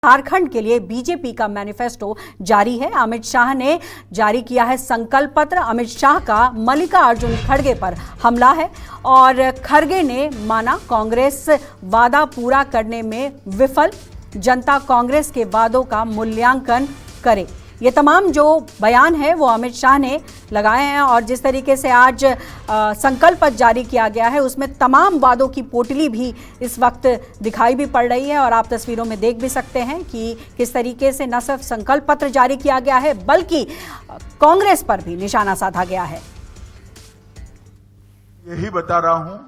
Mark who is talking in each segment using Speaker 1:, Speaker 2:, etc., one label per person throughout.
Speaker 1: झारखंड के लिए बीजेपी का मैनिफेस्टो जारी है। अमित शाह ने जारी किया है संकल्प पत्र। अमित शाह का मल्लिकार्जुन खड़गे पर हमला है और खड़गे ने माना कांग्रेस वादा पूरा करने में विफल, जनता कांग्रेस के वादों का मूल्यांकन करे। ये तमाम जो बयान है वो अमित शाह ने लगाए हैं और जिस तरीके से आज संकल्प पत्र जारी किया गया है उसमें तमाम वादों की पोटली भी इस वक्त दिखाई भी पड़ रही है और आप तस्वीरों में देख भी सकते हैं कि किस तरीके से न सिर्फ संकल्प पत्र जारी किया गया है बल्कि कांग्रेस पर भी निशाना साधा गया है।
Speaker 2: यही बता रहा हूं,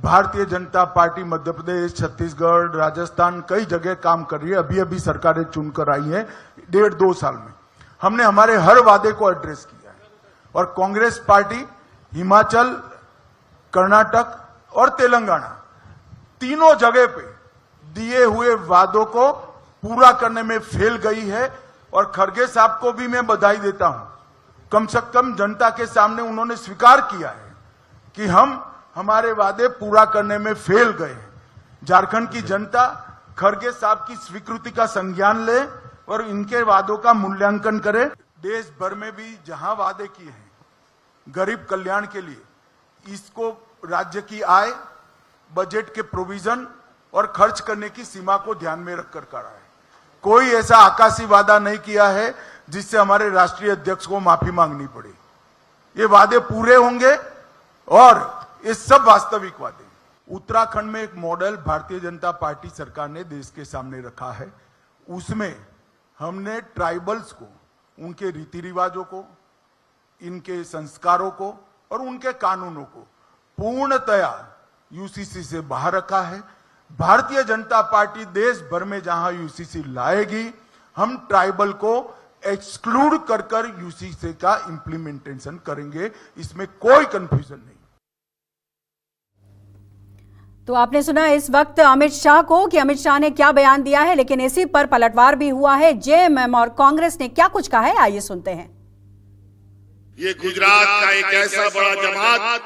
Speaker 2: भारतीय जनता पार्टी मध्य प्रदेश, छत्तीसगढ़, राजस्थान कई जगह काम कर रही है। अभी अभी सरकारें चुनकर आई है 1.5-2 साल में। हमने हमारे हर वादे को एड्रेस किया है और कांग्रेस पार्टी हिमाचल, कर्नाटक और तेलंगाना तीनों जगह पे दिए हुए वादों को पूरा करने में फेल गई है और खड़गे साहब को भी मैं बधाई देता हूं। कम से कम जनता के सामने उन्होंने स्वीकार किया है कि हम हमारे वादे पूरा करने में फेल गए हैं। झारखंड की जनता खड़गे साहब की स्वीकृति का संज्ञान ले और इनके वादों का मूल्यांकन करे। देश भर में भी जहां वादे किए हैं गरीब कल्याण के लिए, इसको राज्य की आय, बजट के प्रोविजन और खर्च करने की सीमा को ध्यान में रखकर करा है। कोई ऐसा आकाशी वादा नहीं किया है जिससे हमारे राष्ट्रीय अध्यक्ष को माफी मांगनी पड़े। ये वादे पूरे होंगे और ये सब वास्तविक वादे। उत्तराखंड में एक मॉडल भारतीय जनता पार्टी सरकार ने देश के सामने रखा है। उसमें हमने ट्राइबल्स को, उनके रीति रिवाजों को, इनके संस्कारों को और उनके कानूनों को पूर्णतया यूसीसी से बाहर रखा है। भारतीय जनता पार्टी देश भर में जहां यूसीसी लाएगी, हम ट्राइबल को एक्सक्लूड कर यूसीसी का इंप्लीमेंटेशन करेंगे। इसमें कोई कंफ्यूजन नहीं।
Speaker 1: तो आपने सुना इस वक्त अमित शाह को कि अमित शाह ने क्या बयान दिया है, लेकिन इसी पर पलटवार भी हुआ है। जेएमएम और कांग्रेस ने क्या कुछ कहा है, आइए सुनते हैं।
Speaker 3: ये गुजरात का एक ऐसा बड़ा जमात,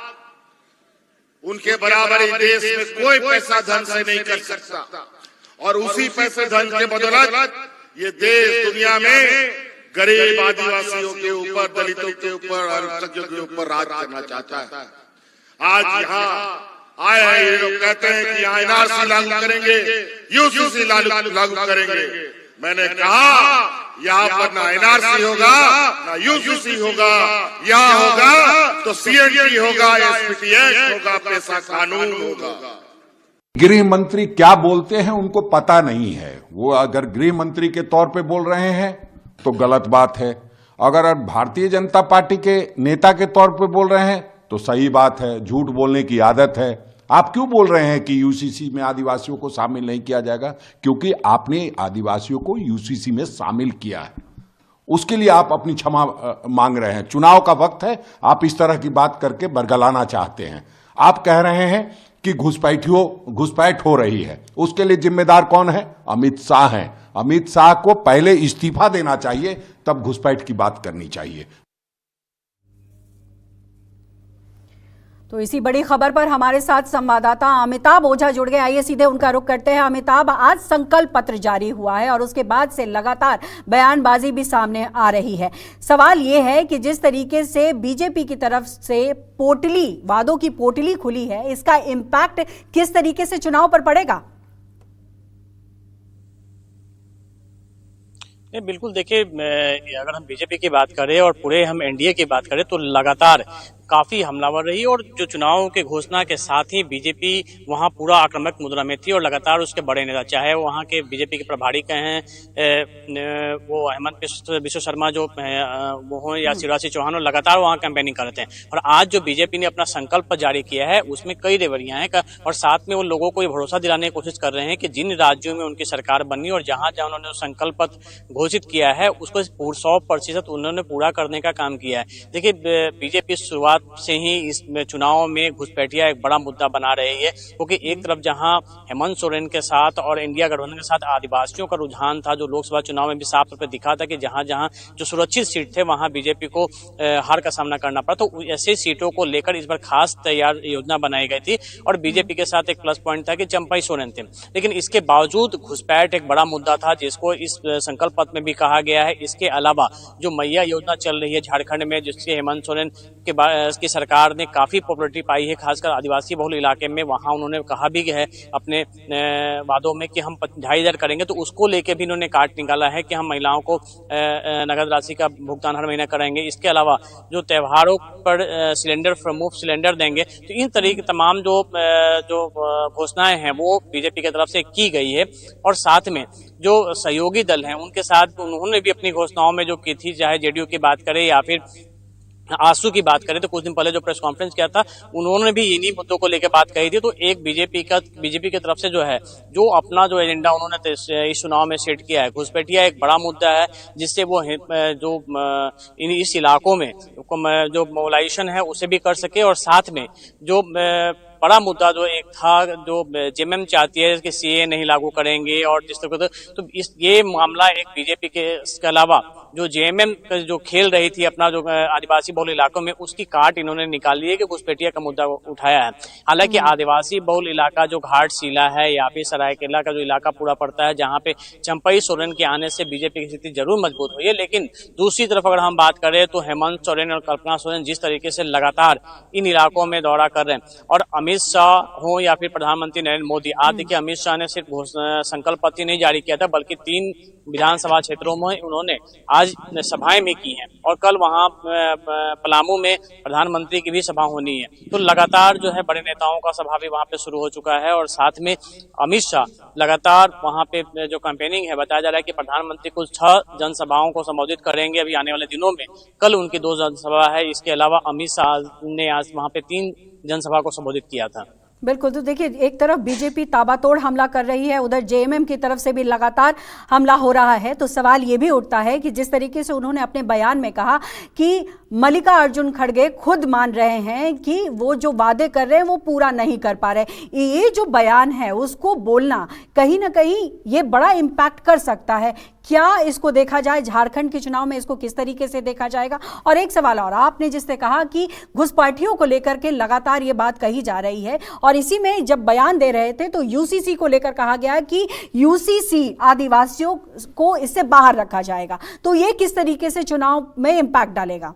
Speaker 3: उनके बराबर इस देश में कोई पैसा धन से नहीं कर सकता और उसी पैसे धन के बदौलत ये देश दुनिया में गरीब आदिवासियों के ऊपर, दलितों के ऊपर, अल्पसंख्यकों के ऊपर राज करना चाहता है। आज यहाँ आए हैं ये लोग कहते हैं कि यहाँ एनआरसी लागू करेंगे, यूसीसी लागू करेंगे। मैंने कहा यहाँ पर ना एनआरसी होगा ना यूसीसी होगा, यहाँ होगा तो सीएनटी होगा, एसपीटी एक्ट होगा, पैसा कानून होगा।
Speaker 4: गृह मंत्री क्या बोलते हैं उनको पता नहीं है। वो अगर गृह मंत्री के तौर पे बोल रहे हैं तो गलत बात है, अगर भारतीय जनता पार्टी के नेता के तौर पे बोल रहे हैं तो सही बात है। झूठ बोलने की आदत है। आप क्यों बोल रहे हैं कि यूसीसी में आदिवासियों को शामिल नहीं किया जाएगा? क्योंकि आपने आदिवासियों को यूसीसी में शामिल किया है, उसके लिए आप अपनी क्षमा मांग रहे हैं। चुनाव का वक्त है, आप इस तरह की बात करके बरगलाना चाहते हैं। आप कह रहे हैं कि घुसपैठ हो रही है, उसके लिए जिम्मेदार कौन है? अमित शाह हैं। अमित शाह को पहले इस्तीफा देना चाहिए, तब घुसपैठ की बात करनी चाहिए।
Speaker 1: तो इसी बड़ी खबर पर हमारे साथ संवाददाता अमिताभ ओझा जुड़ गए। आइए सीधे उनका रुख करते हैं। अमिताभ, आज संकल्प पत्र जारी हुआ है और उसके बाद से लगातार बयानबाजी भी सामने आ रही है। सवाल यह है कि जिस तरीके से बीजेपी की तरफ से वादों की पोटली खुली है, इसका इम्पैक्ट किस तरीके से चुनाव पर पड़ेगा?
Speaker 5: बिल्कुल, देखिए, अगर हम बीजेपी की बात करें और पूरे हम एनडीए की बात करें तो लगातार काफी हमलावर रही और जो चुनावों के घोषणा के साथ ही बीजेपी वहां पूरा आक्रामक मुद्रा में थी और लगातार उसके बड़े नेता, चाहे वहां के बीजेपी के प्रभारी कहें वो हेमंत बिश्व शर्मा जो वो हो या शिवराज सिंह चौहान, लगातार वहां कैंपेनिंग कर रहे हैं। और आज जो बीजेपी ने अपना संकल्प जारी किया है उसमें कई रेवड़ियां हैं और साथ में वो लोगों को ये भरोसा दिलाने की कोशिश कर रहे हैं कि जिन राज्यों में उनकी सरकार बनी और जहां जहां उन्होंने संकल्प घोषित किया है उसको 100% उन्होंने पूरा करने का काम किया है। देखिए, बीजेपी शुरुआत शुरुआत से ही इस चुनाव में घुसपैठिया एक बड़ा मुद्दा बना रही है, क्योंकि एक तरफ जहां हेमंत सोरेन के साथ और इंडिया गठबंधन के साथ आदिवासियों का रुझान था, जो लोकसभा चुनाव में भी साफ तौर पर दिखा था कि जहां जहां जो सुरक्षित सीट थे वहां बीजेपी को हार का सामना करना पड़ा, तो ऐसे सीटों को लेकर इस बार खास तैयार योजना बनाई गई थी और बीजेपी के साथ एक प्लस पॉइंट था कि चंपई सोरेन थे। लेकिन इसके बावजूद घुसपैठ एक बड़ा मुद्दा था, जिसको इस संकल्प पत्र में भी कहा गया है। इसके अलावा जो मैया योजना चल रही है झारखंड में, जिसके हेमंत सोरेन की सरकार ने काफी पॉपुलरिटी पाई है, खासकर आदिवासी बहुल इलाके में, वहां उन्होंने कहा भी है अपने वादों में कि हम 2,500 करेंगे, तो उसको लेके भी इन्होंने काट निकाला है कि हम महिलाओं को नगद राशि का भुगतान हर महीना कराएंगे। इसके अलावा जो त्योहारों पर सिलेंडर मुफ्त सिलेंडर देंगे, तो इन तरीके तमाम जो घोषणाएं हैं वो बीजेपी की तरफ से की गई है। और साथ में जो सहयोगी दल हैं उनके साथ उन्होंने भी अपनी घोषणाओं में जो की थी, चाहे जेडीयू की बात करें या फिर आसू की बात करें, तो कुछ दिन पहले जो प्रेस कॉन्फ्रेंस किया था उन्होंने भी इन्हीं मुद्दों को लेकर बात कही थी। तो एक बीजेपी की तरफ से जो है जो अपना जो एजेंडा उन्होंने इस चुनाव में सेट किया है, घुसपैठिया एक बड़ा मुद्दा है, जिससे वो जो इस इलाकों में जो मोबिलाइजेशन है उसे भी कर सके। और साथ में जो बड़ा मुद्दा जो एक था, जो जेएमएम चाहती है कि सीए नहीं लागू करेंगे, और जिस तरह तो ये मामला एक बीजेपी के अलावा जो जेएमएम जो खेल रही थी अपना जो आदिवासी बहुल इलाकों में, उसकी काट इन्होंने निकाली है कि घुसपैठिया का मुद्दा उठाया है। हालांकि आदिवासी बहुल इलाका जो घाटशिला है या फिर सरायकेला का जो इलाका पूरा पड़ता है, जहां पे चंपई सोरेन के आने से बीजेपी की स्थिति जरूर मजबूत हुई है। लेकिन दूसरी तरफ अगर हम बात करें तो हेमंत सोरेन और कल्पना सोरेन जिस तरीके से लगातार इन इलाकों में दौरा कर रहे हैं, और अमित शाह हो या फिर प्रधानमंत्री नरेंद्र मोदी, आज देखिए अमित शाह ने सिर्फ संकल्प पत्र नहीं जारी किया था, बल्कि 3 विधानसभा क्षेत्रों में उन्होंने आज सभाएं भी की हैं, और कल वहां पलामू में प्रधानमंत्री की भी सभा होनी है। तो लगातार जो है बड़े नेताओं का सभा भी वहां पे शुरू हो चुका है, और साथ में अमित शाह लगातार वहां पे जो कैंपेनिंग है, बताया जा रहा है कि प्रधानमंत्री कुल 6 जनसभाओं को संबोधित करेंगे अभी आने वाले दिनों में। कल उनकी 2 जनसभा है। इसके अलावा अमित शाह ने आज वहां पे 3 जनसभा को संबोधित किया था।
Speaker 1: बिल्कुल, तो देखिए एक तरफ बीजेपी ताबड़तोड़ हमला कर रही है, उधर जेएमएम की तरफ से भी लगातार हमला हो रहा है। तो सवाल ये भी उठता है कि जिस तरीके से उन्होंने अपने बयान में कहा कि मल्लिकार्जुन खड़गे खुद मान रहे हैं कि वो जो वादे कर रहे हैं वो पूरा नहीं कर पा रहे, ये जो बयान है उसको बोलना कहीं ना कहीं ये बड़ा इम्पैक्ट कर सकता है। क्या इसको देखा जाए झारखंड के चुनाव में, इसको किस तरीके से देखा जाएगा? और एक सवाल और, आपने जिससे कहा कि घुसपैठियों को लेकर के लगातार ये बात कही जा रही है, और इसी में जब बयान दे रहे थे तो यूसीसी को लेकर कहा गया कि यूसीसी आदिवासियों को इससे बाहर रखा जाएगा, तो ये किस तरीके से चुनाव में इम्पैक्ट डालेगा?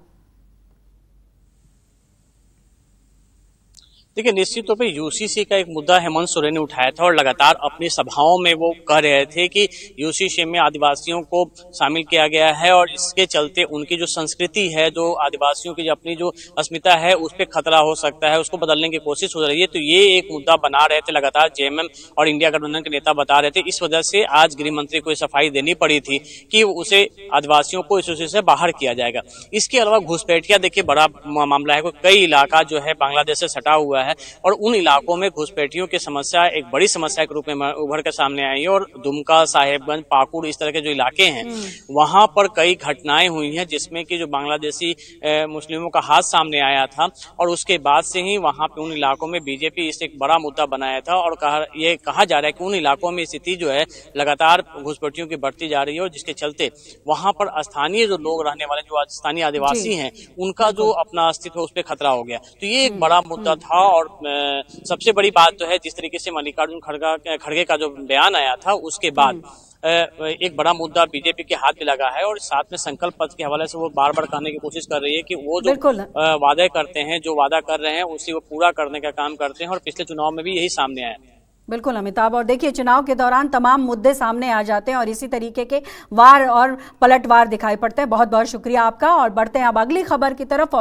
Speaker 5: देखिए, निश्चित तौर पे यूसीसी का एक मुद्दा हेमंत सोरेन ने उठाया था, और लगातार अपनी सभाओं में वो कह रहे थे कि यूसीसी में आदिवासियों को शामिल किया गया है, और इसके चलते उनकी जो संस्कृति है, जो आदिवासियों की अपनी जो अस्मिता है, उस पर खतरा हो सकता है, उसको बदलने की कोशिश हो रही है। तो ये एक मुद्दा बना रहे थे लगातार जेएमएम और इंडिया गठबंधन के नेता बता रहे थे। इस वजह से आज गृह मंत्री को सफाई देनी पड़ी थी कि उसे आदिवासियों को इस से बाहर किया जाएगा। इसके अलावा घुसपैठिया देखिए बड़ा मामला है, कई इलाका जो है बांग्लादेश से सटा हुआ है, और उन इलाकों में घुसपैठियों की समस्या एक बड़ी समस्या के रूप में उभर कर सामने आई है। और दुमका, साहेबगंज, पाकुड़, इस तरह के जो इलाके हैं वहां पर कई घटनाएं हुई हैं, जिसमें कि जो बांग्लादेशी मुस्लिमों का हाथ सामने आया था, और उसके बाद से ही वहां पे उन इलाकों में बीजेपी इसे एक बड़ा मुद्दा बनाया था, और ये कहा जा रहा है कि उन इलाकों में स्थिति जो है लगातार घुसपैठियों की बढ़ती जा रही है, और जिसके चलते वहां पर स्थानीय जो लोग रहने वाले, जो स्थानीय आदिवासी हैं, उनका जो अपना अस्तित्व उस पर खतरा हो गया। तो ये एक बड़ा मुद्दा था। और सबसे बड़ी बात तो है जिस तरीके से मल्लिकार्जुन खड़गे का जो बयान आया था, उसके बाद एक बड़ा मुद्दा बीजेपी के हाथ में लगा है, और साथ में संकल्प पत्र के हवाले से वो बार बार कहने की कोशिश कर रही है कि वो जो वादे करते हैं, जो वादा कर रहे हैं, उसी वो पूरा करने का काम करते हैं, और पिछले चुनाव में भी यही सामने आया।
Speaker 1: बिल्कुल अमिताभ, और देखिए चुनाव के दौरान तमाम मुद्दे सामने आ जाते हैं और इसी तरीके के वार और पलटवार दिखाई पड़ते हैं। बहुत बहुत शुक्रिया आपका, और बढ़ते हैं अब अगली खबर की तरफ।